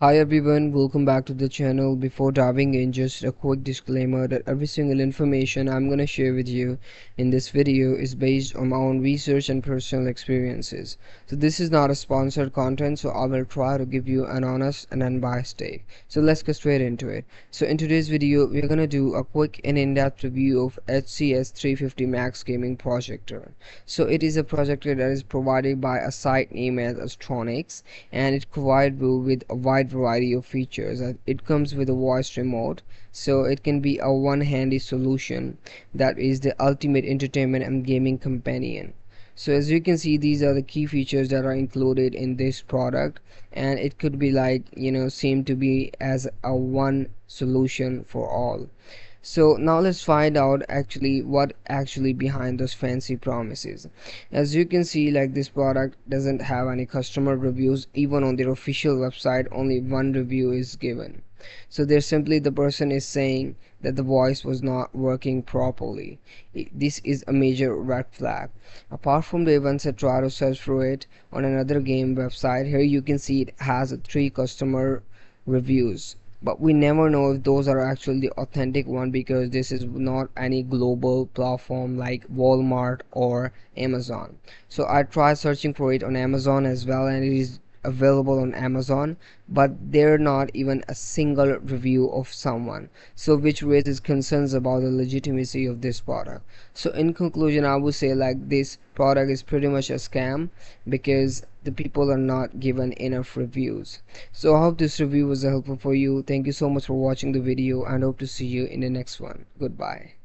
Hi everyone, welcome back to the channel. Before diving in, just a quick disclaimer that every single information I'm going to share with you in this video is based on my own research and personal experiences. So this is not a sponsored content, so I will try to give you an honest and unbiased take. So let's get straight into it. So in today's video, we're going to do a quick and in-depth review of HCS350 Max Gaming Projector. So it is a projector that is provided by a site named as Astronics, and it provides you with a wide variety of features. It comes with a voice remote, so it can be a one-handy solution that is the ultimate entertainment and gaming companion. So as you can see, these are the key features that are included in this product, and it could be like, seem to be as a one solution for all. So now let's find out actually what actually behind those fancy promises. As you can see, like, this product doesn't have any customer reviews. Even on their official website, only one review is given. So there's simply the person is saying that the voice was not working properly. This is a major red flag. Apart from the events I try to search for it on another game website, here you can see it has 3 customer reviews, but we never know if those are actually the authentic one, because this is not any global platform like Walmart or Amazon. So I tried searching for it on Amazon as well, and it is available on Amazon, but there not even a single review of someone, so which raises concerns about the legitimacy of this product. So in conclusion, I would say like this product is pretty much a scam, because the people are not given enough reviews. So I hope this review was helpful for you. Thank you so much for watching the video, and hope to see you in the next one. Goodbye.